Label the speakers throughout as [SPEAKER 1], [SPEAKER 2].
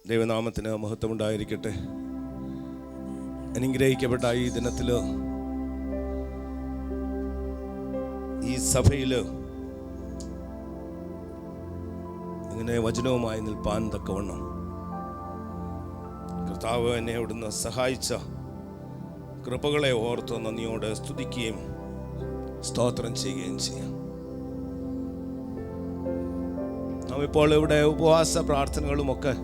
[SPEAKER 1] ദൈവനാമത്തിന് മഹത്വമുണ്ടായിരിക്കട്ടെ. അനുഗ്രഹിക്കപ്പെട്ട ഈ ദിനത്തിൽ ഈ സഭയിൽ ഇങ്ങനെ വചനവുമായി നിൽപ്പാൻ തക്കവണ്ണം കർത്താവ് എന്നെ അവിടുന്ന് സഹായിച്ച കൃപകളെ ഓർത്ത് നന്ദിയോടെ സ്തുതിക്കുകയും സ്തോത്രം ചെയ്യുകയും ചെയ്യാം. നാം ഇപ്പോൾ ഇവിടെ ഉപവാസ പ്രാർത്ഥനകളുമൊക്കെ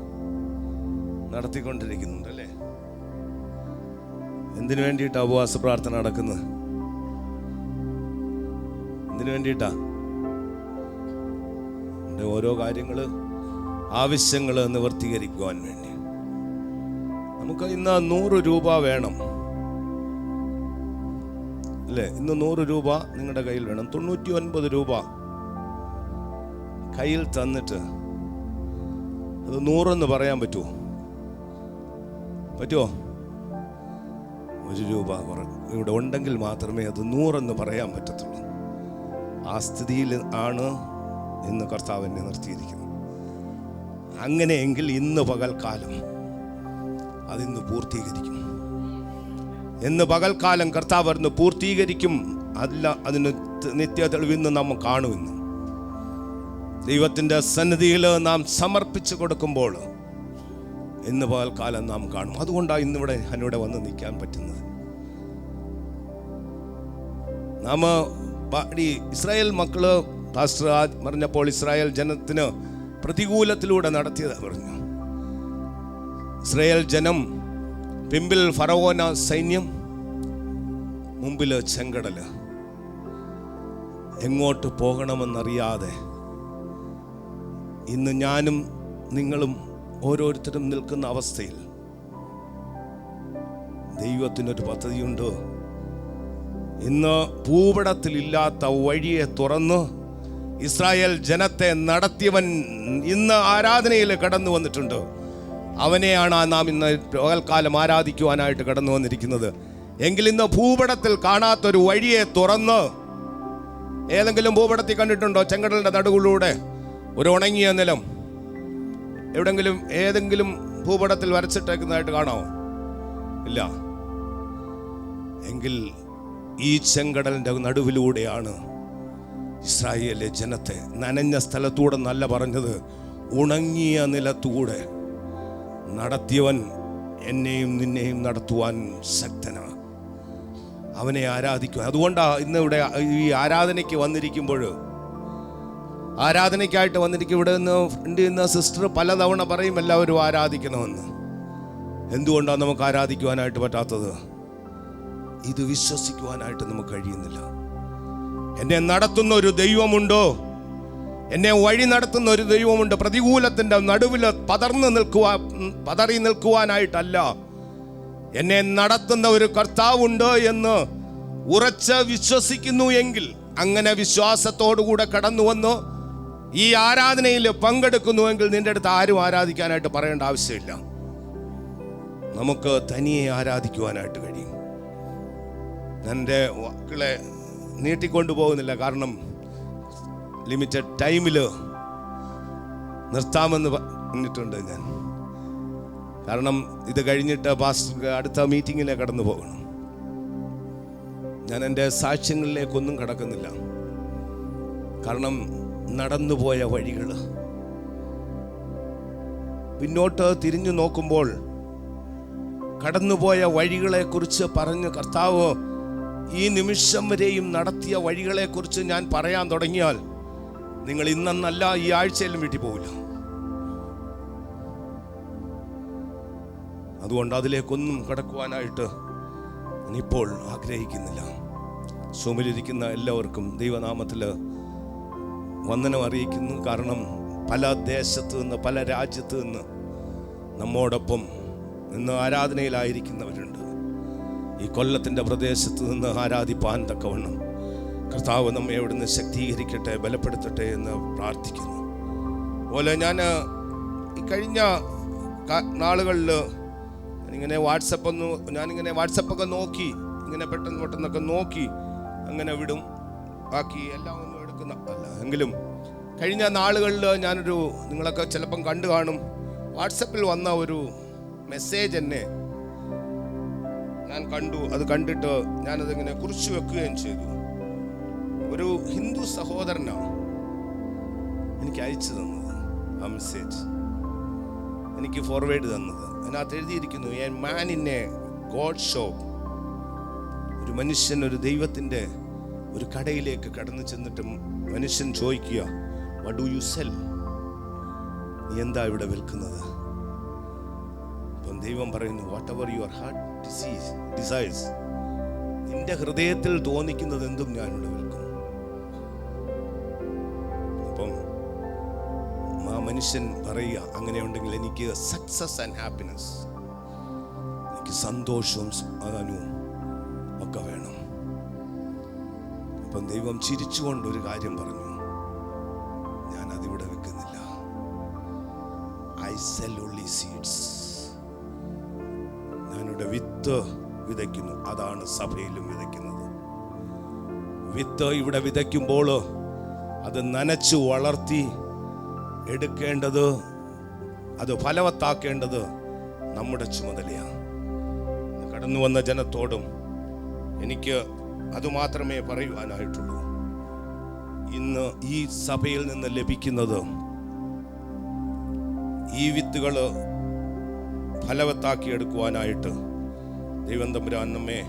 [SPEAKER 1] നടത്തിക്കൊണ്ടിരിക്കുന്നുണ്ട് അല്ലേ? എന്തിനു വേണ്ടിയിട്ടാണ് ഉപവാസ പ്രാർത്ഥന നടക്കുന്നത്? എന്തിനു വേണ്ടിയിട്ടാ? എൻ്റെ ഓരോ കാര്യങ്ങൾ, ആവശ്യങ്ങൾ നിവർത്തീകരിക്കുവാൻ വേണ്ടി. നമുക്ക് ഇന്ന് 100 രൂപ വേണം അല്ലേ? ഇന്ന് 100 രൂപ നിങ്ങളുടെ കയ്യിൽ വേണം. 99 രൂപ കയ്യിൽ തന്നിട്ട് അത് 100 എന്ന് പറയാൻ പറ്റുമോ? 1 രൂപ ഇവിടെ ഉണ്ടെങ്കിൽ മാത്രമേ അത് 100 എന്ന് പറയാൻ പറ്റത്തുള്ളൂ. ആ സ്ഥിതിയിൽ ആണ് ഇന്ന് കർത്താവ് എന്നെ നിർത്തിയിരിക്കുന്നത്. അങ്ങനെയെങ്കിൽ ഇന്ന് പകൽക്കാലം അതിന്ന് പൂർത്തീകരിക്കും. ഇന്ന് പകൽക്കാലം കർത്താവ് അതിന് പൂർത്തീകരിക്കും. അല്ല, അതിന് നിത്യ തെളിവിന്ന് നാം കാണുമെന്ന് ദൈവത്തിൻ്റെ സന്നിധിയിൽ നാം സമർപ്പിച്ച് കൊടുക്കുമ്പോൾ ഇന്ന് പകൽക്കാലം നാം കാണും. അതുകൊണ്ടാണ് ഇന്നിവിടെ എന്നോട് വന്ന് നിൽക്കാൻ പറ്റുന്നത്. നാം ഇസ്രായേൽ മക്കള് പാസ്റ്റർ പറഞ്ഞപ്പോൾ ഇസ്രായേൽ ജനത്തിന് പ്രതികൂലത്തിലൂടെ നടത്തിയത് പറഞ്ഞു. ഇസ്രായേൽ ജനം പിമ്പിൽ ഫറവോന സൈന്യം, മുമ്പിൽ ചെങ്കടല്. എങ്ങോട്ട് പോകണമെന്നറിയാതെ ഇന്ന് ഞാനും നിങ്ങളും ഓരോരുത്തരും നിൽക്കുന്ന അവസ്ഥയിൽ ദൈവത്തിനൊരു പദ്ധതിയുണ്ട്. ഇന്ന് ഭൂപടത്തിലില്ലാത്ത വഴിയെ തുറന്ന് ഇസ്രായേൽ ജനത്തെ നടത്തിയവൻ ഇന്ന് ആരാധനയിൽ കടന്നു വന്നിട്ടുണ്ട്. അവനെയാണ് നാം ഇന്ന് പകൽക്കാലം ആരാധിക്കുവാനായിട്ട് കടന്നു വന്നിരിക്കുന്നത്. എങ്കിൽ ഇന്ന് ഭൂപടത്തിൽ കാണാത്തൊരു വഴിയെ തുറന്ന്, ഏതെങ്കിലും ഭൂപടത്തിൽ കണ്ടിട്ടുണ്ടോ ചെങ്കടലിന്റെ നടുവിലൂടെ ഒരു ഉണങ്ങിയ നിലം എവിടെങ്കിലും ഏതെങ്കിലും ഭൂപടത്തിൽ വരച്ചിട്ടേക്കുന്നതായിട്ട് കാണാമോ? ഇല്ല. എങ്കിൽ ഈ ചെങ്കടലിന്റെ നടുവിലൂടെയാണ് ഇസ്രായേലിലെ ജനത്തെ, നനഞ്ഞ സ്ഥലത്തൂടെ നല്ല പറഞ്ഞത്, ഉണങ്ങിയ നിലത്തൂടെ നടത്തിയവൻ എന്നെയും നിന്നെയും നടത്തുവാൻ ശക്തനാണ്. അവനെ ആരാധിക്കുക. അതുകൊണ്ടാണ് ഇന്ന് ഇവിടെ ഈ ആരാധനയ്ക്ക് വന്നിരിക്കുമ്പോൾ, ആരാധനയ്ക്കായിട്ട് വന്നിരിക്കും ഇവിടെ നിന്ന് സിസ്റ്റർ പലതവണ പറയും എല്ലാവരും ആരാധിക്കണമെന്ന്. എന്തുകൊണ്ടാണ് നമുക്ക് ആരാധിക്കുവാനായിട്ട് പറ്റാത്തത്? ഇത് വിശ്വസിക്കുവാനായിട്ട് നമുക്ക് കഴിയുന്നില്ല. എന്നെ നടത്തുന്ന ഒരു ദൈവമുണ്ടോ? എന്നെ വഴി നടത്തുന്ന ഒരു ദൈവമുണ്ട്. പ്രതികൂലത്തിൻ്റെ നടുവിൽ പതറി നിൽക്കുവാനായിട്ടല്ല, എന്നെ നടത്തുന്ന ഒരു കർത്താവുണ്ട് എന്ന് ഉറച്ച് വിശ്വസിക്കുന്നു എങ്കിൽ, അങ്ങനെ വിശ്വാസത്തോടുകൂടെ കടന്നു വന്ന് ഈ ആരാധനയിൽ പങ്കെടുക്കുന്നുവെങ്കിൽ നിന്റെ അടുത്ത് ആരും ആരാധിക്കാനായിട്ട് പറയേണ്ട ആവശ്യമില്ല. നമുക്ക് തനിയെ ആരാധിക്കുവാനായിട്ട് കഴിയും. എൻ്റെ വാക്കുകളെ നീട്ടിക്കൊണ്ടു പോകുന്നില്ല, കാരണം ലിമിറ്റഡ് ടൈമിൽ നിർത്താമെന്ന് പറഞ്ഞിട്ടുണ്ട് ഞാൻ. കാരണം ഇത് കഴിഞ്ഞിട്ട് പാസ്റ്റർ അടുത്ത മീറ്റിങ്ങിലേക്ക് കടന്നു പോകണം. ഞാൻ എൻ്റെ സാക്ഷ്യങ്ങളിലേക്കൊന്നും കടക്കുന്നില്ല. കാരണം നടന്നുപോയ വഴികൾ പിന്നോട്ട് തിരിഞ്ഞു നോക്കുമ്പോൾ കടന്നുപോയ വഴികളെക്കുറിച്ച് പറഞ്ഞ് കർത്താവ് ഈ നിമിഷം വരെയും നടത്തിയ വഴികളെക്കുറിച്ച് ഞാൻ പറയാൻ തുടങ്ങിയാൽ നിങ്ങൾ ഇന്നല്ല ഈ ആഴ്ചയിലും വീട്ടിൽ പോകില്ല. അതുകൊണ്ട് അതിലേക്കൊന്നും കടക്കുവാനായിട്ട് ഞാനിപ്പോൾ ആഗ്രഹിക്കുന്നില്ല. സൂമിലിരിക്കുന്ന എല്ലാവർക്കും ദൈവനാമത്തിൽ വന്ദനം അറിയിക്കുന്നു. കാരണം പല ദേശത്ത് നിന്ന്, പല രാജ്യത്ത് നിന്ന് നമ്മോടൊപ്പം ഇന്ന് ആരാധനയിലായിരിക്കുന്നവരുണ്ട്. ഈ കൊല്ലത്തിൻ്റെ പ്രദേശത്ത് നിന്ന് ആരാധിപ്പാൻ തക്കവണ്ണം കർത്താവ് നമ്മെ അവിടുന്ന് ശക്തീകരിക്കട്ടെ, ബലപ്പെടുത്തട്ടെ എന്ന് പ്രാർത്ഥിക്കുന്നു. അതുപോലെ ഞാൻ ഈ കഴിഞ്ഞ നാളുകളിൽ ഞാനിങ്ങനെ വാട്സപ്പൊക്കെ നോക്കി, ഇങ്ങനെ പെട്ടെന്നൊക്കെ നോക്കി അങ്ങനെ വിടും. ബാക്കി എല്ലാം ഒന്നും എടുക്കുന്ന അല്ല. എങ്കിലും കഴിഞ്ഞ നാളുകളിൽ നിങ്ങളൊക്കെ ചിലപ്പം കണ്ടു കാണും, വാട്സപ്പിൽ വന്ന ഒരു മെസ്സേജ് എന്നെ ഞാൻ കണ്ടു. അത് കണ്ടിട്ട് ഞാനതിങ്ങനെ കുറിച്ചു വെക്കുകയും ചെയ്തു. ഒരു ഹിന്ദു സഹോദരനാണ് എനിക്ക് അയച്ചു തന്നത്. ആ മെസ്സേജ് എനിക്ക് ഫോർവേഡ് തന്നത്. അതിനകത്ത് എഴുതിയിരിക്കുന്നു, a man in A God shop. ഒരു മനുഷ്യൻ ഒരു ദൈവത്തിൻ്റെ ഒരു കടയിലേക്ക് കടന്നു ചെന്നിട്ട് മനുഷ്യൻ ചോദിക്കുക, വാട്ട് ഡു യു സെൽ? നീ എന്താ ഇവിടെ വിൽക്കുന്നത്? അപ്പം ദൈവം പറയുന്നു, what ever your heart desires, നിന്റെ ഹൃദയത്തിൽ തോന്നിക്കുന്നത് എന്തും ഞാനിവിടെ വിൽക്കും. അപ്പം ആ മനുഷ്യൻ പറയുക, അങ്ങനെയുണ്ടെങ്കിൽ എനിക്ക് സക്സസ് ആൻഡ് ഹാപ്പിനെസ്, എനിക്ക് സന്തോഷവും സമാധാനവും ഒക്കെ വേണം. അപ്പം ദൈവം ചിരിച്ചുകൊണ്ട് ഒരു കാര്യം പറഞ്ഞു, ഞാൻ അതിവിടെ വെക്കുന്നില്ല. I cell only seeds. ഞാനിവിടെ വിത്ത് വിതയ്ക്കുന്നു. അതാണ് സഭയിലും വിതയ്ക്കുന്നത്. വിത്ത് ഇവിടെ വിതയ്ക്കുമ്പോൾ അത് നനച്ചു വളർത്തി എടുക്കേണ്ടത്, അത് ഫലവത്താക്കേണ്ടത് നമ്മുടെ ചുമതലയാണ്. കടന്നു വന്ന ജനത്തോടും എനിക്ക് അതുമാത്രമേ പറയുവാനായിട്ടുള്ളൂ. ഇന്ന് ഈ സഭയിൽ നിന്ന് ലഭിക്കുന്നത്, ഈ വിത്തുകൾ ഫലവത്താക്കി എടുക്കുവാനായിട്ട് ദൈവം തമ്പുരാൻ നമ്മെ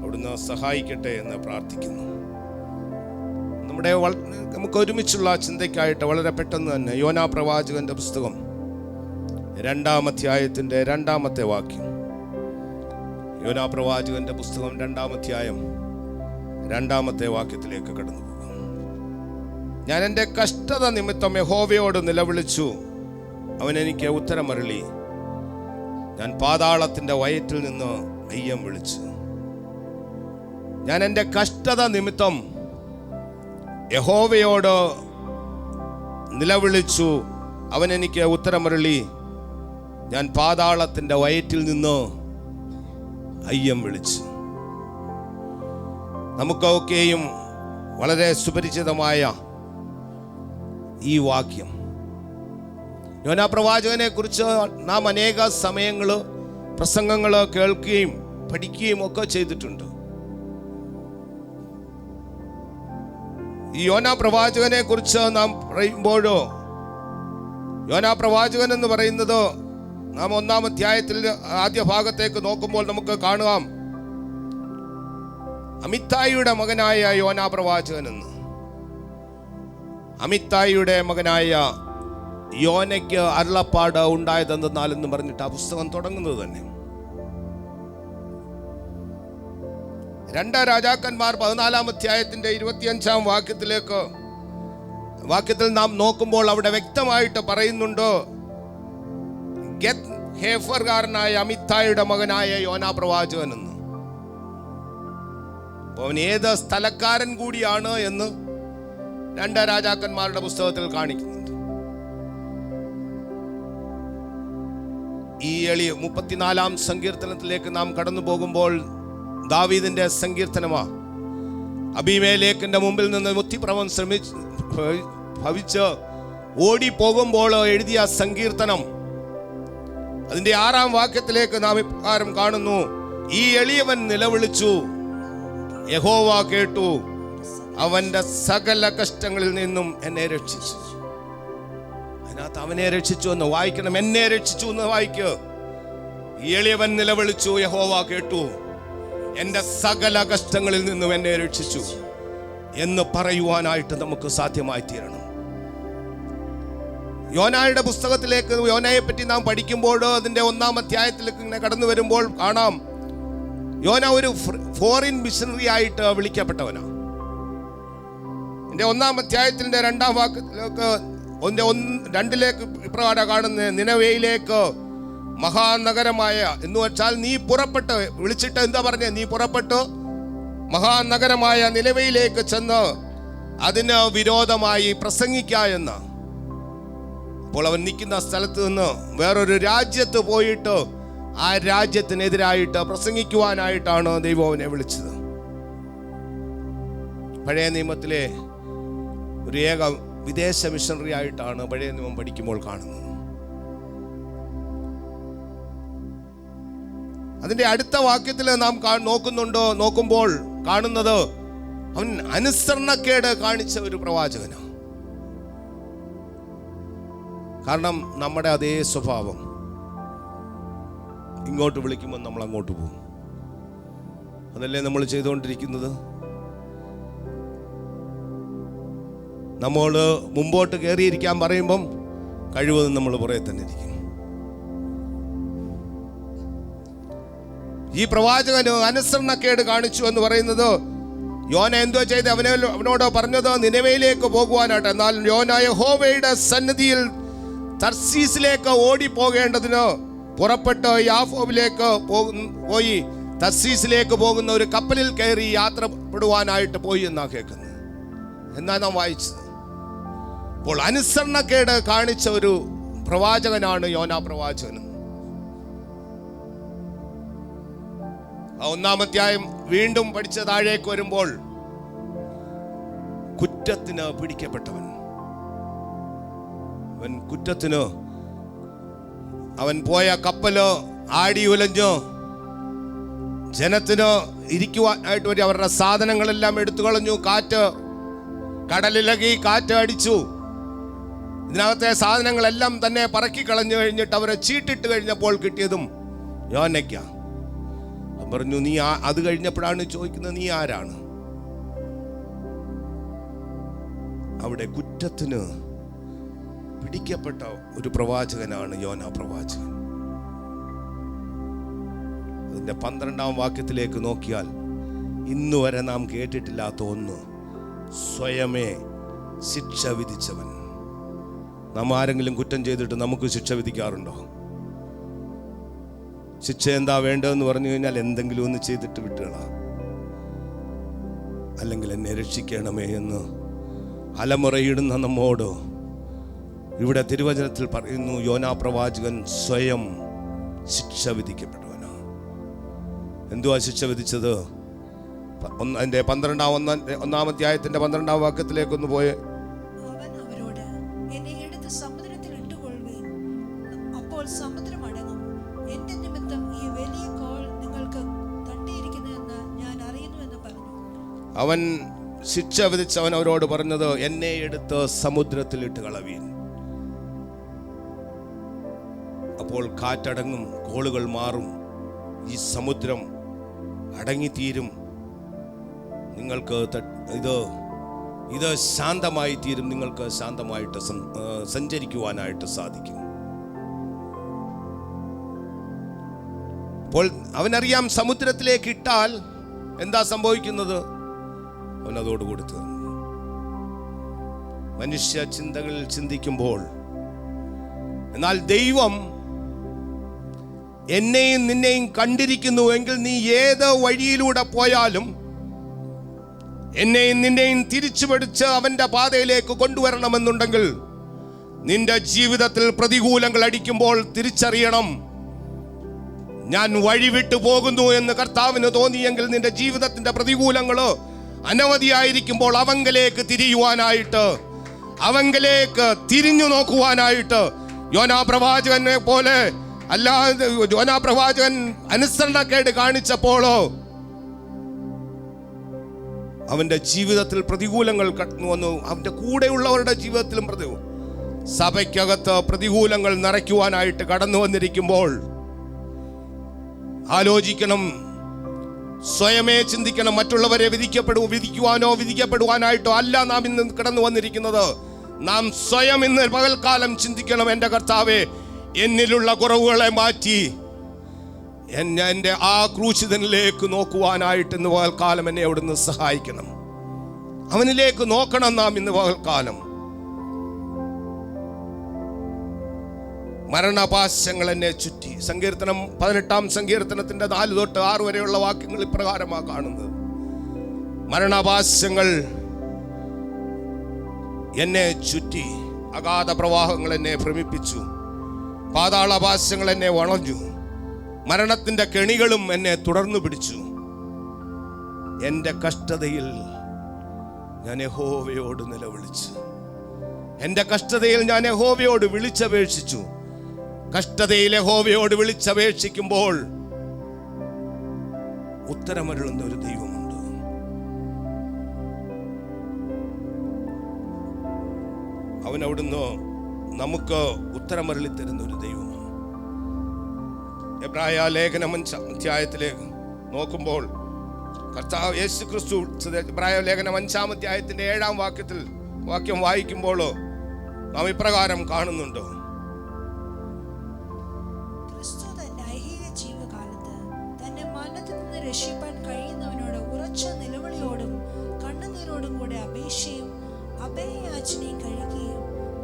[SPEAKER 1] അവിടുന്ന് സഹായിക്കട്ടെ എന്ന് പ്രാർത്ഥിക്കുന്നു. നമുക്ക് ഒരുമിച്ചുള്ള ചിന്തയ്ക്കായിട്ട് വളരെ പെട്ടെന്ന് തന്നെ യോനാ പ്രവാചകന്റെ പുസ്തകം 2-ാം അധ്യായത്തിന്റെ 2-ാമത്തെ വാക്യം. യോനാ പ്രവാചകന്റെ പുസ്തകം 2-ാം അധ്യായം 2-ാമത്തെ വാക്യത്തിലേക്ക് കടന്നു പോകാം. ഞാൻ എൻ്റെ കഷ്ടത നിമിത്തം യഹോവയോട് നിലവിളിച്ചു, അവൻ എനിക്ക് ഉത്തരമരുളി. ഞാൻ പാതാളത്തിന്റെ വയറ്റിൽ നിന്ന് അയ്യം വിളിച്ചു. ഞാൻ എൻ്റെ കഷ്ടത നിമിത്തം യഹോവയോട് നിലവിളിച്ചു, അവൻ എനിക്ക് ഉത്തരമരുളി. ഞാൻ പാതാളത്തിന്റെ വയറ്റിൽ നിന്ന് അയ്യം വിളിച്ചു. നമുക്കൊക്കെയും വളരെ സുപരിചിതമായ ഈ വാക്യം, യോനാ പ്രവാചകനെ കുറിച്ച് നാം അനേക സമയങ്ങൾ പ്രസംഗങ്ങൾ കേൾക്കുകയും പഠിക്കുകയും ഒക്കെ ചെയ്തിട്ടുണ്ട്. ഈ യോനാ പ്രവാചകനെ കുറിച്ച് നാം പറയുമ്പോഴോ, യോനാ പ്രവാചകൻ എന്ന് പറയുന്നത് നാം 1-ാം അധ്യായത്തിൽ ആദ്യ ഭാഗത്തേക്ക് നോക്കുമ്പോൾ നമുക്ക് കാണാം, അമിത്തായിയുടെ മകനായ യോനാ പ്രവാചകൻ എന്ന്. അമിത്തായിയുടെ മകനായ യോനയ്ക്ക് അരുളപ്പാട് ഉണ്ടായതെന്നാൽ പറഞ്ഞിട്ട് ആ പുസ്തകം തുടങ്ങുന്നത് തന്നെ. 2 രാജാക്കന്മാർ 14-ാം അധ്യായത്തിന്റെ 25-ാം വാക്യത്തിൽ നാം നോക്കുമ്പോൾ അവിടെ വ്യക്തമായിട്ട് പറയുന്നുണ്ട്, ഹേഫർകാരനായ അമിത്തായിയുടെ മകനായ യോനാ പ്രവാചകൻ എന്ന്. അവൻ ഏത് സ്ഥലക്കാരൻ കൂടിയാണ് എന്ന് 2 രാജാക്കന്മാരുടെ പുസ്തകത്തിൽ കാണിക്കുന്നുണ്ട്. ഈ 34-ാം സങ്കീർത്തനത്തിലേക്ക് നാം കടന്നു പോകുമ്പോൾ ദാവീദിന്റെ സങ്കീർത്തനമാ. അബീമേലെക്കിന്റെ മുമ്പിൽ നിന്ന് മുത്തിപ്രവൻ ഭവിച്ച് ഓടിപ്പോകുമ്പോൾ എഴുതിയ സങ്കീർത്തനം. അതിന്റെ 6-ാം വാക്യത്തിലേക്ക് നാം ഇപ്രകാരം കാണുന്നു, ഈ എളിയവൻ നിലവിളിച്ചു, യഹോവ കേട്ടു, അവന്റെ സകല കഷ്ടങ്ങളിൽ നിന്നും എന്നെ രക്ഷിച്ചു. അതിനകത്ത് അവനെ രക്ഷിച്ചു എന്ന് വായിക്കണം, എന്നെ രക്ഷിച്ചു എന്ന് വായിക്കുക. എളിയവൻ നിലവിളിച്ചു, യഹോവ കേട്ടു, എന്റെ സകല കഷ്ടങ്ങളിൽ നിന്നും എന്നെ രക്ഷിച്ചു എന്ന് പറയുവാനായിട്ട് നമുക്ക് സാധ്യമായി തീരണം. യോനായുടെ പുസ്തകത്തിലേക്ക്, യോനയെ പറ്റി നാം പഠിക്കുമ്പോൾ അതിന്റെ 1-ാം അധ്യായത്തിലേക്ക് ഇങ്ങനെ കടന്നു വരുമ്പോൾ കാണാം, യോന ഒരു ഫോറിൻ മിഷണറി ആയിട്ട് വിളിക്കപ്പെട്ടവനാണ്. എന്റെ 1-ാം അധ്യായത്തിന്റെ 2-ാം വാക്യത്തിലേക്ക് 2-ലേക്ക് ഇപ്രകാരം കാണുന്ന, നിനവേയിലേക്ക് മഹാനഗരമായ എന്ന് വെച്ചാൽ നീ പുറപ്പെട്ട്, വിളിച്ചിട്ട് എന്താ പറഞ്ഞ, നീ പുറപ്പെട്ടു മഹാനഗരമായ നിനവേയിലേക്ക് ചെന്ന് അതിന് വിരോധമായി പ്രസംഗിക്ക എന്ന്. അപ്പോൾ അവൻ നിൽക്കുന്ന സ്ഥലത്ത് നിന്ന് വേറൊരു രാജ്യത്ത് പോയിട്ട് ആ രാജ്യത്തിനെതിരായിട്ട് പ്രസംഗിക്കുവാനായിട്ടാണ് ദൈവം അവനെ വിളിച്ചത്. പഴയ നിയമത്തിലെ ഒരു ഏക വിദേശ മിഷണറി ആയിട്ടാണ് പഴയ നിയമം പഠിക്കുമ്പോൾ കാണുന്നത്. അതിൻ്റെ അടുത്ത വാക്യത്തിൽ നാം നോക്കുമ്പോൾ കാണുന്നത് അവൻ അനുസരണക്കേട് കാണിച്ച ഒരു പ്രവാചകനാണ്. കാരണം നമ്മുടെ അതേ സ്വഭാവം, ഇങ്ങോട്ട് വിളിക്കുമ്പോൾ നമ്മൾ അങ്ങോട്ട് പോകും. അതല്ലേ നമ്മൾ ചെയ്തുകൊണ്ടിരിക്കുന്നത്. നമ്മൾ മുമ്പോട്ട് കയറിയിരിക്കാൻ പറയുമ്പം കഴിവതും നമ്മൾ പുറകെ തന്നെ ഇരിക്കും. ഈ പ്രവാചകന് അനുസരണക്കേട് കാണിച്ചു എന്ന് പറയുന്നത്, യോന എന്തോ ചെയ്ത് അവനോട് പറഞ്ഞത് നിനവയിലേക്ക് പോകുവാനായിട്ട്. എന്നാൽ യോന യഹോവയുടെ സന്നിധിയിൽ തർസീസിലേക്ക് ഓടിപ്പോകേണ്ടതിന് പുറപ്പെട്ട് യാഫോവിലേക്ക് പോയി തർസീസിലേക്ക് പോകുന്ന ഒരു കപ്പലിൽ കയറി യാത്രപ്പെടുവാനായിട്ട് പോയി എന്നാണ് കേൾക്കുന്നത്, എന്നാ നാം വായിച്ചത്. അപ്പോൾ അനുസരണക്കേട് കാണിച്ച ഒരു പ്രവാചകനാണ് യോന പ്രവാചകൻ. ഒന്നാമധ്യായം വീണ്ടും പഠിച്ച താഴേക്ക് വരുമ്പോൾ, കുറ്റത്തിന് പിടിക്കപ്പെട്ടവൻ, അവൻ പോയ കപ്പല് ആടി ഉലഞ്ഞു, ജനത്തിന് ഇരിക്കുവാനായിട്ട് വരെ അവരുടെ സാധനങ്ങളെല്ലാം എടുത്തു കളഞ്ഞു. കടലിലകി കാറ്റ് അടിച്ചു. ഇതിനകത്തെ സാധനങ്ങളെല്ലാം തന്നെ പറക്കി കളഞ്ഞു കഴിഞ്ഞിട്ട് അവരെ ചീട്ടിട്ട് കഴിഞ്ഞപ്പോൾ കിട്ടിയതും യോനയ്ക്ക. പറഞ്ഞു, നീ അത് കഴിഞ്ഞപ്പോഴാണ് ചോദിക്കുന്നത്, നീ ആരാണ്? അവിടെ കുറ്റത്തിന് പിടിക്കപ്പെട്ട ഒരു പ്രവാചകനാണ് യോന പ്രവാചകൻ. അതിന്റെ 12-ാം വാക്യത്തിലേക്ക് നോക്കിയാൽ ഇന്നുവരെ നാം കേട്ടിട്ടില്ലാത്ത ഒന്ന്, സ്വയമേ ശിക്ഷ വിധിച്ചവൻ. നാം ആരെങ്കിലും കുറ്റം ചെയ്തിട്ട് നമുക്ക് ശിക്ഷ വിധിക്കാറുണ്ടോ? ശിക്ഷ എന്താ വേണ്ടതെന്ന് പറഞ്ഞു കഴിഞ്ഞാൽ എന്തെങ്കിലും ഒന്ന് ചെയ്തിട്ട് വിട്ടുകളാ, അല്ലെങ്കിൽ എന്നെ രക്ഷിക്കണമേ എന്ന് അലമുറയിടുന്ന നമ്മോട് ഇവിടെ തിരുവചനത്തിൽ പറയുന്നു, യോന പ്രവാചകൻ സ്വയം ശിക്ഷ വിധിക്കപ്പെട്ടവനാ. എന്തുവാ ശിക്ഷ വിധിച്ചത്? അതിന്റെ 1-ാം അധ്യായത്തിന്റെ 12-ാം വാക്യത്തിലേക്കൊന്ന് പോയെ. അവൻ ശിക്ഷ വിധിച്ചവൻ അവരോട് പറഞ്ഞത്, എന്നെ എടുത്ത് സമുദ്രത്തിലിട്ട് കളവീൻ. അപ്പോൾ കാറ്റടങ്ങും, കോളുകൾ മാറും, ഈ സമുദ്രം അടങ്ങിത്തീരും, നിങ്ങൾക്ക് ഇത് ശാന്തമായി തീരും, നിങ്ങൾക്ക് ശാന്തമായിട്ട് സഞ്ചരിക്കുവാനായിട്ട് സാധിക്കും. അപ്പോൾ അവനറിയാം സമുദ്രത്തിലേക്ക് ഇട്ടാൽ എന്താ സംഭവിക്കുന്നത്. അവനതോടുകൂടി തീർന്നു. മനുഷ്യ ചിന്തകളിൽ ചിന്തിക്കുമ്പോൾ, എന്നാൽ ദൈവം എന്നെയും നിന്നെയും കണ്ടിരിക്കുന്നുവെങ്കിൽ നീ ഏത് വഴിയിലൂടെ പോയാലും എന്നെയും നിന്നെയും തിരിച്ചു പിടിച്ച് അവന്റെ പാതയിലേക്ക് കൊണ്ടുവരണമെന്നുണ്ടെങ്കിൽ നിന്റെ ജീവിതത്തിൽ പ്രതികൂലങ്ങൾ അടിക്കുമ്പോൾ തിരിച്ചറിയണം, ഞാൻ വഴിവിട്ടു പോകുന്നു എന്ന് കർത്താവിന് തോന്നിയെങ്കിൽ നിന്റെ ജീവിതത്തിന്റെ പ്രതികൂലങ്ങള് അനവധിയായിരിക്കുമ്പോൾ അവങ്കലേക്ക് തിരിയുവാനായിട്ട്, അവങ്കലേക്ക് തിരിഞ്ഞു നോക്കുവാനായിട്ട് യോനാ പ്രവാചകനെ പോലെ അല്ലാതെ യോനാ പ്രവാചകൻ അനുസരണക്കേട് കാണിച്ചപ്പോഴോ അവന്റെ ജീവിതത്തിൽ പ്രതികൂലങ്ങൾ കടന്നു വന്നു. അവന്റെ കൂടെയുള്ളവരുടെ ജീവിതത്തിലും സഭയ്ക്കകത്ത് പ്രതികൂലങ്ങൾ നിറയ്ക്കുവാനായിട്ട് കടന്നു വന്നിരിക്കുമ്പോൾ ആലോചിക്കണം, സ്വയമേ ചിന്തിക്കണം. മറ്റുള്ളവരെ വിധിക്കുവാനോ വിധിക്കപ്പെടുവാനായിട്ടോ അല്ല നാം ഇന്ന് കടന്നു വന്നിരിക്കുന്നത്. നാം സ്വയം ഇന്ന് പകൽക്കാലം ചിന്തിക്കണം, എൻ്റെ കർത്താവേ, എന്നിലുള്ള കുറവുകളെ മാറ്റി എൻ്റെ ആ ക്രൂശിതനിലേക്ക് നോക്കുവാനായിട്ട് ഇന്ന് പകൽക്കാലം എന്നെ അവിടുന്ന് സഹായിക്കണം. അവനിലേക്ക് നോക്കണം നാം ഇന്ന് പകൽക്കാലം. മരണപാശങ്ങൾ എന്നെ ചുറ്റി. സങ്കീർത്തനം 18-ാം സങ്കീർത്തനത്തിന്റെ 4 തൊട്ട് 6 വരെയുള്ള വാക്യങ്ങൾ ഇപ്രകാരമാണ് കാണുന്നത്. മരണപാശങ്ങൾ എന്നെ ചുറ്റി, അഗാധ പ്രവാഹങ്ങൾ എന്നെ ഭ്രമിപ്പിച്ചു, പാതാളപാശങ്ങൾ എന്നെ വളഞ്ഞു, മരണത്തിന്റെ കെണികളും എന്നെ തുടർന്നു പിടിച്ചു. എൻ്റെ കഷ്ടതയിൽ ഞാൻ യഹോവയോട് നിലവിളിച്ചു. എൻ്റെ കഷ്ടതയിൽ ഞാൻ യഹോവയോട് വിളിച്ചപേക്ഷിച്ചു. കഷ്ടതയിൽ യഹോവയോട് വിളിച്ചപേക്ഷിക്കുമ്പോൾ ഉത്തരമരുളുന്ന ഒരു ദൈവമുണ്ട്. അവൻ അവിടുന്ന് നമുക്ക് ഉത്തരമരുളി തരുന്ന ഒരു ദൈവമാണ്. എബ്രായ ലേഖനം 5 അധ്യായത്തിലേക്ക് നോക്കുമ്പോൾ കർത്താവ് യേശു ക്രിസ്തു എബ്രായ ലേഖനം 5 അധ്യായത്തിന്റെ 7 വാക്യം വായിക്കുമ്പോൾ നാം ഇപ്രകാരം കാണുന്നുണ്ട്:
[SPEAKER 2] ക്രിസ്തു തന്റെ ഐഹിക ജീവകാലത്ത് തന്നെ മരണത്തിൽ നിന്ന് രക്ഷിപ്പാൻ കഴിയുന്നവനോട് ഉറച്ച നിലവിളിയോടും കണ്ണുനീരോടും കൂടെ അപേക്ഷയും അഭയയാചനയും കഴിക്കുകയും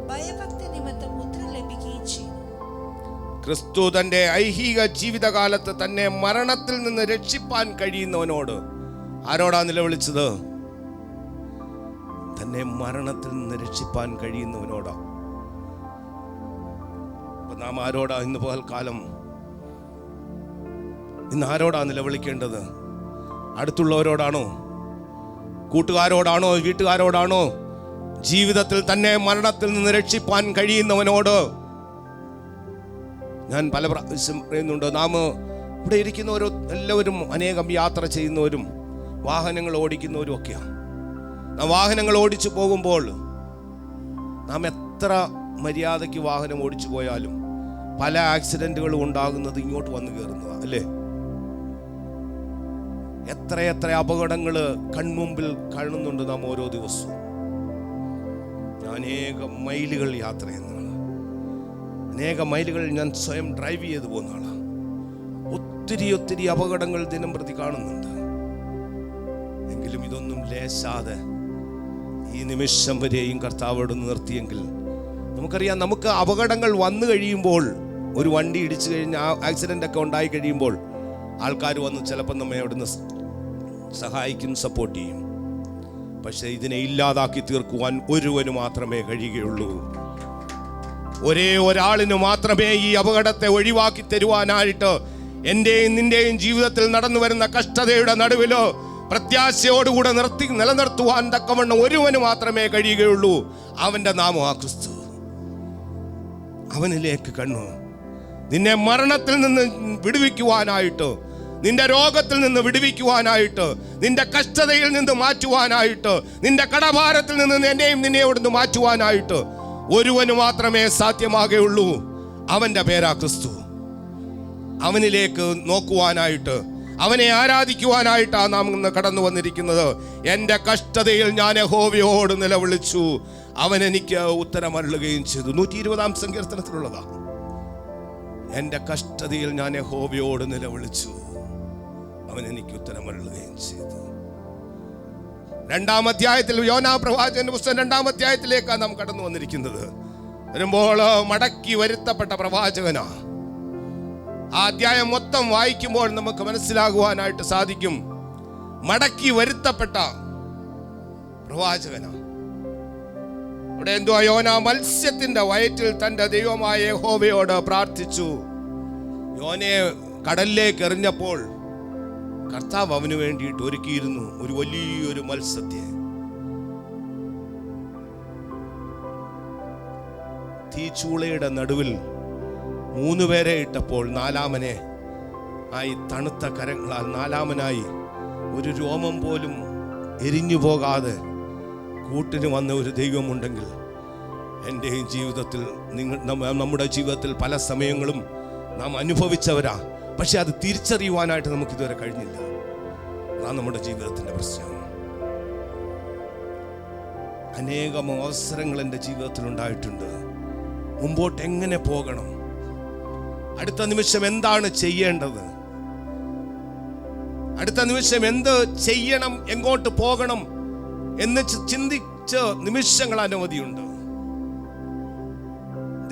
[SPEAKER 2] ഭയഭക്തി നിമിത്തം മുദ്ര ലഭിക്കുകയും ചെയ്തു.
[SPEAKER 1] ക്രിസ്തു തന്റെ ഐഹിക ജീവിതകാലത്ത് തന്നെ മരണത്തിൽ നിന്ന് രക്ഷിപ്പാൻ കഴിയുന്നവനോട് ആരോടാ നിലവിളിച്ചത്? തന്നെ മരണത്തിൽ നിന്ന് രക്ഷിപ്പാൻ കഴിയുന്നവനോടാ. അപ്പൊ നാം ആരോടാ ഇന്ന് പകൽക്കാലം ആരോടാ നിലവിളിക്കേണ്ടത്? അടുത്തുള്ളവരോടാണോ? കൂട്ടുകാരോടാണോ? വീട്ടുകാരോടാണോ? ജീവിതത്തിൽ തന്നെ മരണത്തിൽ നിന്ന് രക്ഷിപ്പാൻ കഴിയുന്നവനോട്. ഞാൻ പല പ്രാവശ്യം പറയുന്നുണ്ട്, നാം ഇവിടെ ഇരിക്കുന്നവരോ എല്ലാവരും അനേകം യാത്ര ചെയ്യുന്നവരും വാഹനങ്ങൾ ഓടിക്കുന്നവരും ഒക്കെയാണ്. നാം വാഹനങ്ങൾ ഓടിച്ചു പോകുമ്പോൾ നാം എത്ര മര്യാദയ്ക്ക് വാഹനം ഓടിച്ചു പോയാലും പല ആക്സിഡന്റുകളും ഉണ്ടാകുന്നത് ഇങ്ങോട്ട് വന്ന് കയറുന്നതാണ്, അല്ലേ? എത്ര അപകടങ്ങൾ കൺമുമ്പിൽ കാണുന്നുണ്ട് നാം ഓരോ ദിവസവും. അനേകം മൈലുകൾ യാത്ര ചെയ്യുന്ന ആളാണ്. അനേകം മൈലുകൾ ഞാൻ സ്വയം ഡ്രൈവ് ചെയ്ത് പോകുന്ന ആളാണ്. ഒത്തിരി അപകടങ്ങൾ ദിനം പ്രതി കാണുന്നുണ്ട്. എങ്കിലും ഇതൊന്നും ലേശാതെ ഈ നിമിഷം വരെയും കർത്താവോട് നിർത്തിയെങ്കിൽ നമുക്കറിയാം, നമുക്ക് അപകടങ്ങൾ വന്നു കഴിയുമ്പോൾ, ഒരു വണ്ടി ഇടിച്ചു കഴിഞ്ഞാൽ ആക്സിഡന്റ് ഒക്കെ ഉണ്ടായി കഴിയുമ്പോൾ ആൾക്കാർ വന്ന് ചിലപ്പോൾ നമ്മെ അവിടുന്ന് സഹായിക്കും, സപ്പോർട്ട് ചെയ്യും. പക്ഷെ ഇതിനെ ഇല്ലാതാക്കി തീർക്കുവാൻ ഒരുവന് മാത്രമേ കഴിയുകയുള്ളൂ. ഒരേ ഒരാളിന് മാത്രമേ ഈ അപകടത്തെ ഒഴിവാക്കി തരുവാനായിട്ട് എന്റെയും നിന്റെയും ജീവിതത്തിൽ നടന്നു വരുന്ന കഷ്ടതയുടെ നടുവിലോ പ്രത്യാശയോടുകൂടെ നിലനിർത്തുവാൻ തക്കവണ്ണം ഒരുവന് മാത്രമേ കഴിയുകയുള്ളൂ. അവന്റെ നാമം ആ ക്രിസ്തു. അവനിലേക്ക് കണ്ണു. നിന്നെ മരണത്തിൽ നിന്ന് വിടുവിക്കുവാനായിട്ട്, നിന്റെ രോഗത്തിൽ നിന്ന് വിടുവിക്കുവാനായിട്ട്, നിന്റെ കഷ്ടതയിൽ നിന്ന് മാറ്റുവാനായിട്ട്, നിന്റെ കടഭാരത്തിൽ നിന്ന് എന്നെയും നിന്നെയോടൊന്ന് മാറ്റുവാനായിട്ട് ഒരുവന് മാത്രമേ സാധ്യമാകുകയുള്ളൂ. അവന്റെ പേരാ ക്രിസ്തു. അവനിലേക്ക് നോക്കുവാനായിട്ട്, അവനെ ആരാധിക്കുവാനായിട്ടാണ് നാം ഇന്ന് കടന്നു വന്നിരിക്കുന്നത്. എൻ്റെ കഷ്ടതയിൽ ഞാൻ യഹോവയോട് നിലവിളിച്ചു, അവൻ എനിക്ക് ഉത്തരമരുളുകയും ചെയ്തു. 120 സങ്കീർത്തനത്തിലുള്ളതാ. എൻ്റെ കഷ്ടതയിൽ ഞാൻ യഹോവയോട് നിലവിളിച്ചു, അവൻ എനിക്ക് ഉത്തരമരുളുകയും ചെയ്തു. 2-ാം അധ്യായത്തിൽ, യോനാ പ്രവാചകന്റെ പുസ്തകം 2-ാം അധ്യായത്തിലേക്കാണ് നാം കടന്നു വന്നിരിക്കുന്നത്. വരുമ്പോൾ മടക്കി വരുത്തപ്പെട്ട പ്രവാചകനാ. ആ അധ്യായം മൊത്തം വായിക്കുമ്പോൾ നമുക്ക് മനസ്സിലാകുവാനായിട്ട് സാധിക്കും, മടക്കി വരുത്തപ്പെട്ട പ്രവാചകനാ. അവിടെ എന്തുവാ? യോനാ മത്സ്യത്തിന്റെ വയറ്റിൽ തന്റെ ദൈവമായ യഹോവയോട് പ്രാർത്ഥിച്ചു. യോനയെ കടലിലേക്ക് എറിഞ്ഞപ്പോൾ കർത്താവ് അവന് വേണ്ടിയിട്ട് ഒരുക്കിയിരുന്നു ഒരു വലിയൊരു മത്സ്യത്തെ. തീച്ചൂളയുടെ നടുവിൽ 3 പേരെ ഇട്ടപ്പോൾ 4-മനെ ആയി തണുത്ത കരങ്ങളാൽ 4-മനായി ഒരു രോമം പോലും എരിഞ്ഞു പോകാതെ കൂട്ടിന് വന്ന ഒരു ദൈവമുണ്ടെങ്കിൽ എൻ്റെയും ജീവിതത്തിൽ, നമ്മുടെ ജീവിതത്തിൽ പല സമയങ്ങളും നാം അനുഭവിച്ചവരാ. പക്ഷെ അത് തിരിച്ചറിയുവാനായിട്ട് നമുക്കിതുവരെ കഴിഞ്ഞില്ല. അതാണ് നമ്മുടെ ജീവിതത്തിൻ്റെ പ്രശ്നം. അനേകം അവസരങ്ങൾ എൻ്റെ ജീവിതത്തിൽ ഉണ്ടായിട്ടുണ്ട്. മുമ്പോട്ട് എങ്ങനെ പോകണം, അടുത്ത നിമിഷം എന്താണ് ചെയ്യേണ്ടത്, അടുത്ത നിമിഷം എന്ത് ചെയ്യണം, എങ്ങോട്ട് പോകണം എന്ന് ചിന്തിച്ച നിമിഷങ്ങൾ അനവധിയുണ്ട്.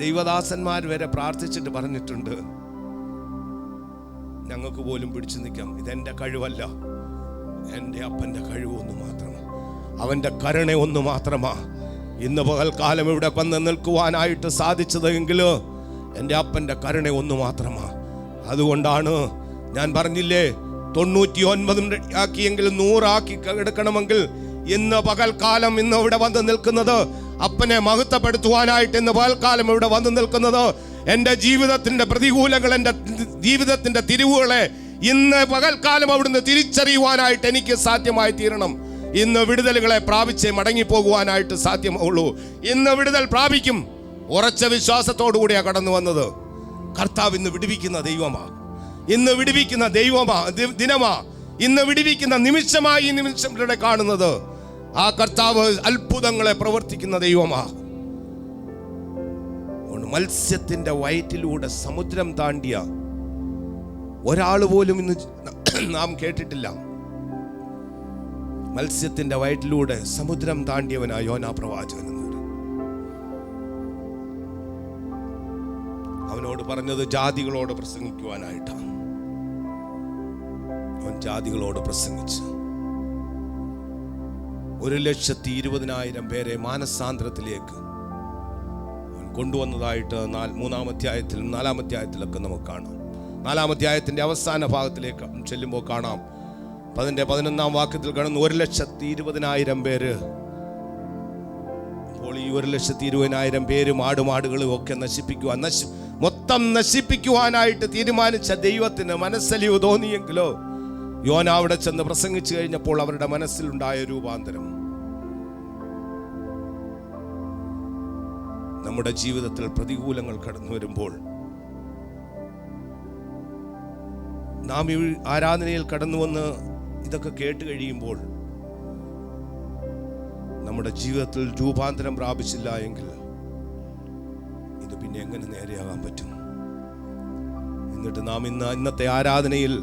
[SPEAKER 1] ദൈവദാസന്മാർ വരെ പ്രാർത്ഥിച്ചിട്ട് പറഞ്ഞിട്ടുണ്ട്, ഞങ്ങൾക്ക് പോലും പിടിച്ചു നിൽക്കാം, ഇതെന്റെ കഴിവല്ല, എൻ്റെ അപ്പൻ്റെ കഴിവ് ഒന്ന് മാത്രമാണ്, അവൻ്റെ കരുണ ഒന്ന് മാത്രമാ ഇന്ന് പകൽക്കാലം ഇവിടെ വന്ന് നിൽക്കുവാനായിട്ട് സാധിച്ചതെങ്കിൽ എൻ്റെ അപ്പൻ്റെ കരുണ ഒന്ന് മാത്രമാ. അതുകൊണ്ടാണ് ഞാൻ പറഞ്ഞില്ലേ, 99 ആക്കിയെങ്കിലും 100 ആക്കി എടുക്കണമെങ്കിൽ ഇന്ന് പകൽക്കാലം ഇന്ന് ഇവിടെ വന്ന് നിൽക്കുന്നത് അപ്പനെ മഹത്വപ്പെടുത്തുവാനായിട്ട്. ഇന്ന് പകൽക്കാലം ഇവിടെ വന്ന് നിൽക്കുന്നത് എൻ്റെ ജീവിതത്തിൻ്റെ പ്രതികൂലങ്ങൾ, എൻ്റെ ജീവിതത്തിൻ്റെ തിരിവുകളെ ഇന്ന് പകൽക്കാലം അവിടുന്ന് തിരിച്ചറിയുവാനായിട്ട് എനിക്ക് സാധ്യമായി തീരണം. ഇന്ന് വിടുതലുകളെ പ്രാപിച്ച് മടങ്ങിപ്പോകുവാനായിട്ട് സാധ്യമുള്ളൂ. ഇന്ന് വിടുതൽ പ്രാപിക്കും. ഉറച്ച വിശ്വാസത്തോടുകൂടിയാണ് കടന്നു വന്നത്. കർത്താവ് ഇന്ന് വിടുവിക്കുന്ന ദൈവമാ, ഇന്ന് വിടുവിക്കുന്ന ദിനമാ, ഇന്ന് വിടുവിക്കുന്ന നിമിഷമായി ഈ നിമിഷം ഇവിടെ കാണുന്നത്. ആ കർത്താവ് അത്ഭുതങ്ങളെ പ്രവർത്തിക്കുന്ന ദൈവമാ. മത്സ്യത്തിന്റെ വയറ്റിലൂടെ സമുദ്രം താണ്ടിയ ഒരാൾ പോലും ഇന്ന് നാം കേട്ടിട്ടില്ല. മത്സ്യത്തിന്റെ വയറ്റിലൂടെ സമുദ്രം താണ്ടിയവനായ യോനാ പ്രവാചകൻ. അവനോട് പറഞ്ഞത് ജാതികളോട് പ്രസംഗിക്കുവാനായിട്ടാണ്. അവൻ ജാതികളോട് പ്രസംഗിച്ചു 1,20,000 പേരെ മാനസാന്തരത്തിലേക്ക് അവൻ കൊണ്ടുവന്നതായിട്ട് 3-ാം അധ്യായത്തിലും 4-ാം അധ്യായത്തിലൊക്കെ നമുക്ക് കാണാം. 4-ാം അധ്യായത്തിന്റെ അവസാന ഭാഗത്തിലേക്ക് ചെല്ലുമ്പോൾ കാണാം, അതിന്റെ 11-ാം വാക്യത്തിൽ കാണുന്നു 1,20,000 പേര്. അപ്പോൾ ഈ 1,20,000 പേരും ആടുമാടുകളും ഒക്കെ മൊത്തം നശിപ്പിക്കുവാനായിട്ട് തീരുമാനിച്ച ദൈവത്തിന് മനസ്സലിവ് തോന്നിയെങ്കിലോ യോന അവിടെ ചെന്ന് പ്രസംഗിച്ചു കഴിഞ്ഞപ്പോൾ അവരുടെ മനസ്സിലുണ്ടായ രൂപാന്തരം. നമ്മുടെ ജീവിതത്തിൽ പ്രതികൂലങ്ങൾ കടന്നു വരുമ്പോൾ, നാം ഈ ആരാധനയിൽ കടന്നു വന്ന് ഇതൊക്കെ കേട്ട് കഴിയുമ്പോൾ നമ്മുടെ ജീവിതത്തിൽ രൂപാന്തരം പ്രാപിച്ചില്ല എങ്കിൽ ഇത് പിന്നെ എങ്ങനെ നേരെയാകാൻ പറ്റും? എന്നിട്ട് നാം ഇന്നത്തെ ആരാധനയിൽ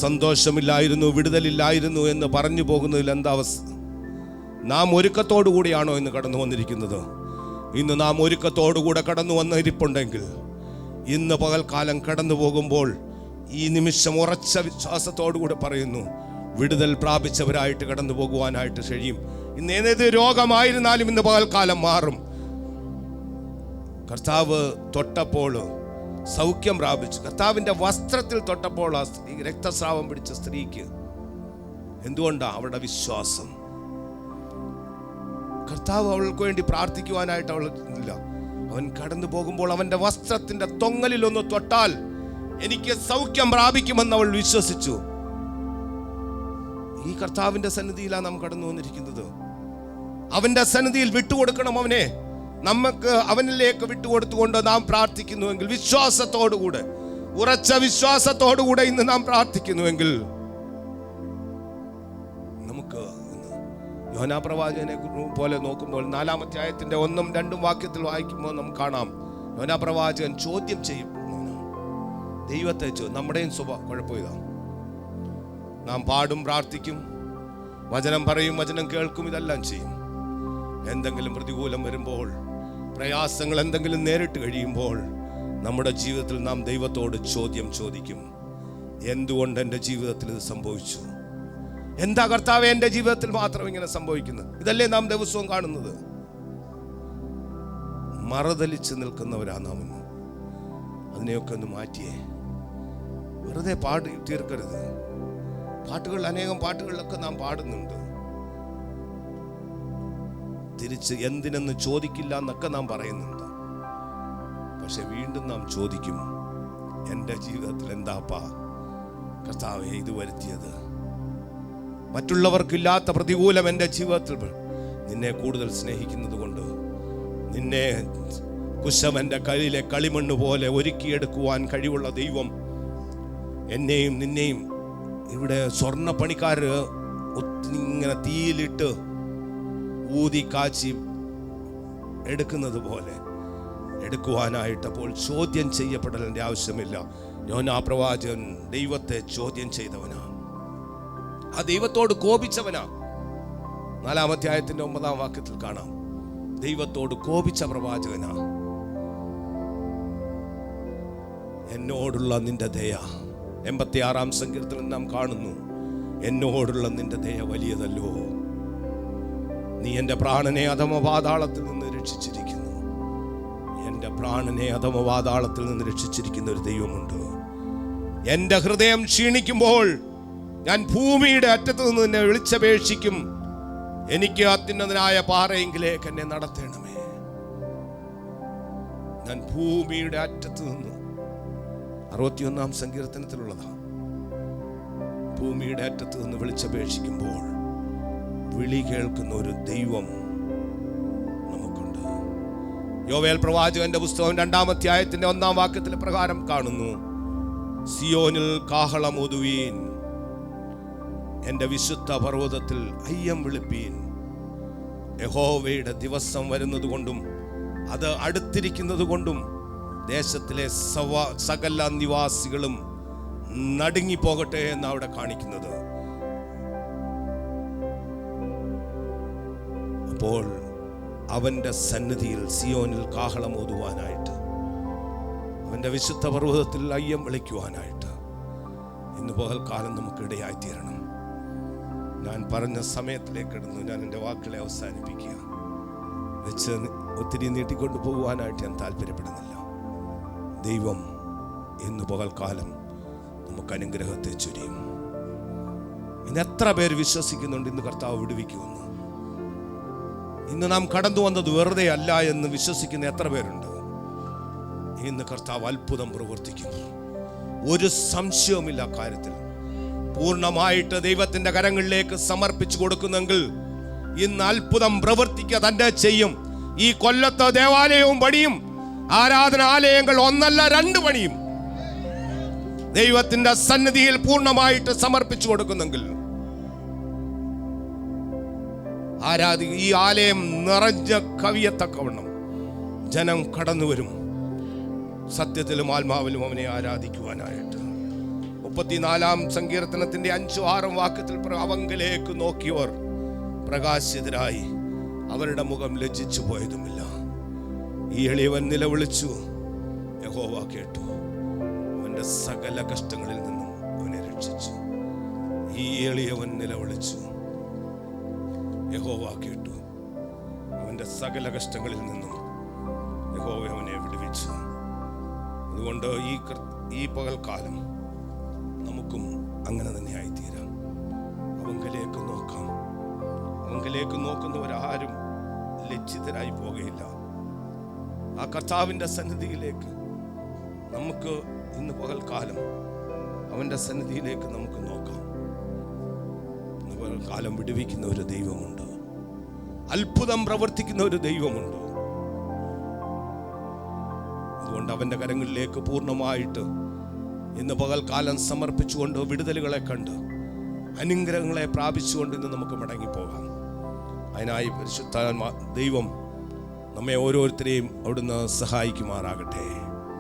[SPEAKER 1] സന്തോഷമില്ലായിരുന്നു, വിടുതലില്ലായിരുന്നു എന്ന് പറഞ്ഞു പോകുന്നതിൽ എന്താ അവസ്ഥ? നാം ഒരുക്കത്തോടു കൂടിയാണോ ഇന്ന് കടന്നു വന്നിരിക്കുന്നത്? ഇന്ന് നാം ഒരുക്കത്തോടുകൂടെ കടന്നു വന്നിരിപ്പുണ്ടെങ്കിൽ ഇന്ന് പകൽക്കാലം കടന്നു പോകുമ്പോൾ ഈ നിമിഷം ഉറച്ച വിശ്വാസത്തോടുകൂടെ പറയുന്നു, വിടുതൽ പ്രാപിച്ചവരായിട്ട് കടന്നു പോകുവാനായിട്ട് കഴിയും. ഇന്ന് ഏത് രോഗമായിരുന്നാലും ഇന്ന് പകൽക്കാലം മാറും. കർത്താവ് തൊട്ടപ്പോൾ സൗഖ്യം പ്രാപിച്ചു. കർത്താവിന്റെ വസ്ത്രത്തിൽ തൊട്ടപ്പോൾ ആ സ്ത്രീ, രക്തസ്രാവം പിടിച്ച സ്ത്രീക്ക്, എന്തുകൊണ്ടാണ്? അവളുടെ വിശ്വാസം. കർത്താവ് അവൾക്ക് വേണ്ടി പ്രാർത്ഥിക്കുവാനായിട്ട് അവൾ ഇല്ല. അവൻ കടന്നു പോകുമ്പോൾ അവന്റെ വസ്ത്രത്തിന്റെ തൊങ്ങലിൽ ഒന്ന് തൊട്ടാൽ എനിക്ക് സൗഖ്യം പ്രാപിക്കുമെന്ന് അവൾ വിശ്വസിച്ചു. ഈ കർത്താവിന്റെ സന്നിധിയിലാണ് നാം കടന്നു വന്നിരിക്കുന്നത്. അവന്റെ സന്നിധിയിൽ വിട്ടുകൊടുക്കണം. അവനെ നമുക്ക് അവനിലേക്ക് വിട്ടുകൊടുത്തുകൊണ്ട് നാം പ്രാർത്ഥിക്കുന്നുവെങ്കിൽ, വിശ്വാസത്തോടുകൂടെ, ഉറച്ച വിശ്വാസത്തോടുകൂടെ ഇന്ന് നാം പ്രാർത്ഥിക്കുന്നുവെങ്കിൽ, നമുക്ക് യോനാ പ്രവാചകനെ പോലെ നോക്കുമ്പോൾ 4-ാം അധ്യായത്തിന്റെ 1-ഉം 2-ഉം വാക്യത്തിൽ വായിക്കുമ്പോൾ നമുക്ക് കാണാം, യോനാ പ്രവാചകൻ ചോദ്യം ചെയ്യും ദൈവത്തെ. നമ്മുടെയും കുഴപ്പം ഇതാണ്. നാം പാടും, പ്രാർത്ഥിക്കും, വചനം പറയും, വചനം കേൾക്കും, ഇതെല്ലാം ചെയ്യും. എന്തെങ്കിലും പ്രതികൂലം വരുമ്പോൾ, പ്രയാസങ്ങൾ എന്തെങ്കിലും നേരിട്ട് കഴിയുമ്പോൾ നമ്മുടെ ജീവിതത്തിൽ നാം ദൈവത്തോട് ചോദ്യം ചോദിക്കും. എന്തുകൊണ്ട് എൻ്റെ ജീവിതത്തിൽ ഇത് സംഭവിച്ചു? എന്താ കർത്താവേ എൻ്റെ ജീവിതത്തിൽ മാത്രം ഇങ്ങനെ സംഭവിക്കുന്നത്? ഇതല്ലേ നാം ദിവസവും കാണുന്നത്? മറുതലിച്ച് നിൽക്കുന്നവരാ നാം. അതിനെയൊക്കെ ഒന്ന് മാറ്റിയേ. വെറുതെ പാടി തീർക്കരുത്. പാട്ടുകൾ, അനേകം പാട്ടുകളിലൊക്കെ നാം പാടുന്നുണ്ട്. തിരിച്ച് എന്തിനെന്ന് ചോദിക്കില്ല എന്നൊക്കെ നാം പറയുന്നുണ്ട്. പക്ഷെ വീണ്ടും നാം ചോദിക്കും, എൻ്റെ ജീവിതത്തിൽ എന്താപ്പാ കർത്താവേ ഇത് വരുത്തിയത്? മറ്റുള്ളവർക്കില്ലാത്ത പ്രതികൂലം എൻ്റെ ജീവിതത്തിൽ നിന്നെ കൂടുതൽ സ്നേഹിക്കുന്നത് കൊണ്ട്, നിന്നെ കുശവന്റെ കയ്യിലെ കളിമണ്ണ് പോലെ ഒരുക്കിയെടുക്കുവാൻ കഴിവുള്ള ദൈവം എന്നെയും നിന്നെയും ഇവിടെ സ്വർണ്ണ പണിക്കാര് ഇങ്ങനെ തീയിലിട്ട് ഊതി കാച്ചി എടുക്കുന്നത് പോലെ എടുക്കുവാനായിട്ട് അപ്പോൾ ചോദ്യം ചെയ്യപ്പെടലിൻ്റെ ആവശ്യമില്ല. യോനാ പ്രവാചകൻ ദൈവത്തെ ചോദ്യം ചെയ്തവനാ, ആ ദൈവത്തോട് കോപിച്ചവനാ. 4-ാം അധ്യായത്തിന്റെ 9-ാം വാക്യത്തിൽ കാണാം, ദൈവത്തോട് കോപിച്ച പ്രവാചകനാ. എന്നോടുള്ള നിന്റെ ദയ, 86-ാം സങ്കീർത്തനം നാം കാണുന്നു, എന്നോടുള്ള നിന്റെ ദയ വലിയതല്ലോ. നീ എൻ്റെ പ്രാണനെ അധമപാതാളത്തിൽ നിന്ന് രക്ഷിച്ചിരിക്കുന്നു. എൻ്റെ പ്രാണനെ അധമപാതാളത്തിൽ നിന്ന് രക്ഷിച്ചിരിക്കുന്ന ഒരു ദൈവമുണ്ട്. എൻ്റെ ഹൃദയം ക്ഷീണിക്കുമ്പോൾ ഞാൻ ഭൂമിയുടെ അറ്റത്ത് നിന്ന് നിന്നെ വിളിച്ചപേക്ഷിക്കും. എനിക്ക് അത്യുന്നതനായ പാറയെങ്കിലേക്ക് എന്നെ നടത്തണമേ. ഞാൻ ഭൂമിയുടെ അറ്റത്ത് നിന്ന്, 61-ാം സങ്കീർത്തനത്തിലുള്ളതാണ്. ഭൂമിയുടെ അറ്റത്ത് നിന്ന് വിളിച്ചപേക്ഷിക്കുമ്പോൾ വിളി കേൾക്കുന്ന ഒരു ദൈവം നമുക്കുണ്ട്. യോവേൽ പ്രവാചകന്റെ പുസ്തകം 2-ാം അധ്യായത്തിന്റെ 1-ാം വാക്യത്തിലെ പ്രകാരം കാണുന്നു, സിയോനിൽ കാഹളമൂതുവീൻ, എൻ്റെ വിശുദ്ധ പർവ്വതത്തിൽ അയ്യം വിളിപ്പീൻ. യഹോവയുടെ ദിവസം വരുന്നത് കൊണ്ടും അത് അടുത്തിരിക്കുന്നത് കൊണ്ടും ദേശത്തിലെ സകല നിവാസികളും നടുങ്ങിപ്പോകട്ടെ എന്ന് അവിടെ കാണിക്കുന്നത്. അപ്പോൾ അവന്റെ സന്നിധിയിൽ സിയോനിൽ കാഹളമോതുവാനായിട്ട്, അവന്റെ വിശുദ്ധ പർവ്വതത്തിൽ അയ്യം വിളിക്കുവാനായിട്ട് ഇന്ന് പകൽക്കാലം നമുക്കിടയായി തീരണം. ഞാൻ പറഞ്ഞ സമയത്തിലേക്ക് കിടന്നു ഞാൻ എൻ്റെ വാക്കുകളെ അവസാനിപ്പിക്കുക. വെച്ച് ഒത്തിരി നീട്ടിക്കൊണ്ടു പോകുവാനായിട്ട് ഞാൻ താല്പര്യപ്പെടുന്നില്ല. ദൈവം ഇന്ന് പകൽക്കാലം നമുക്ക് അനുഗ്രഹത്തെ ചൊരിയും. ഇന്ന് എത്ര പേര് വിശ്വസിക്കുന്നുണ്ട് ഇന്ന് കർത്താവ് വിടുവിക്കുമെന്ന്? ഇന്ന് നാം കടന്നു വന്നത് വെറുതെ അല്ല എന്ന് വിശ്വസിക്കുന്ന എത്ര പേരുണ്ട്? ഇന്ന് കർത്താവ് അത്ഭുതം പ്രവർത്തിക്കുന്നു, ഒരു സംശയവുമില്ല കാര്യത്തിൽ. പൂർണ്ണമായിട്ട് ദൈവത്തിന്റെ കരങ്ങളിലേക്ക് സമർപ്പിച്ചു കൊടുക്കുന്നെങ്കിൽ ഇന്ന് അത്ഭുതം പ്രവർത്തിക്കുക തന്നെ ചെയ്യും. ഈ കൊല്ലത്തെ ദേവാലയവും പണിയും, ആരാധനാലയങ്ങൾ 1 അല്ല 2 പണിയും. ദൈവത്തിന്റെ സന്നിധിയിൽ പൂർണ്ണമായിട്ട് സമർപ്പിച്ചു കൊടുക്കുന്നെങ്കിൽ ഈ ആലയം നിറഞ്ഞ കവിയത്തക്കവണ്ണം ജനം കടന്നു വരും, സത്യത്തിലും ആത്മാവിലും അവനെ ആരാധിക്കുവാനായിട്ട്. 34-ാം സങ്കീർത്തനത്തിന്റെ 5-6 വാക്യത്തിൽ അവങ്കലേക്ക് നോക്കിയവർ പ്രകാശിതരായി, അവരുടെ മുഖം ലജ്ജിച്ചു പോയതുമില്ല. ഈ എളിയവൻ നിലവിളിച്ചു, യഹോവ കേട്ടു, അവന്റെ സകല കഷ്ടങ്ങളിൽ നിന്നും അവനെ രക്ഷിച്ചു. ഈ എളിയവൻ നിലവിളിച്ചു, യഹോവ കേട്ടു, അവന്റെ സകല കഷ്ടങ്ങളിൽ നിന്നും യഹോവ അവനെ വിടുവിച്ചു. അതുകൊണ്ട് ഈ പകൽക്കാലം നമുക്കും അങ്ങനെ തന്നെ ആയിത്തീരാം. അവങ്കലേക്ക് നോക്കാം. അവങ്കലേക്ക് നോക്കുന്നവരാരും ലജ്ജിതരായി പോകുകയില്ല. ആ കർത്താവിൻ്റെ സന്നിധിയിലേക്ക് നമുക്ക് ഇന്ന് പകൽക്കാലം അവൻ്റെ സന്നിധിയിലേക്ക് നമുക്ക് നോക്കാം. ഇന്ന് പകൽക്കാലം വിടുവിക്കുന്ന ഒരു ദൈവമുണ്ട്, അത്ഭുതം പ്രവർത്തിക്കുന്ന ഒരു ദൈവമുണ്ട്. അതുകൊണ്ട് അവൻ്റെ കരങ്ങളിലേക്ക് പൂർണ്ണമായിട്ട് ഇന്ന് പകൽക്കാലം സമർപ്പിച്ചുകൊണ്ട് വിടുതലുകളെ കണ്ട് അനുഗ്രഹങ്ങളെ പ്രാപിച്ചുകൊണ്ട് ഇന്ന് നമുക്ക് മടങ്ങിപ്പോകാം. അതിനായി പരിശുദ്ധ ദൈവം നമ്മെ ഓരോരുത്തരെയും അവിടുന്ന് സഹായിക്കുമാറാകട്ടെ.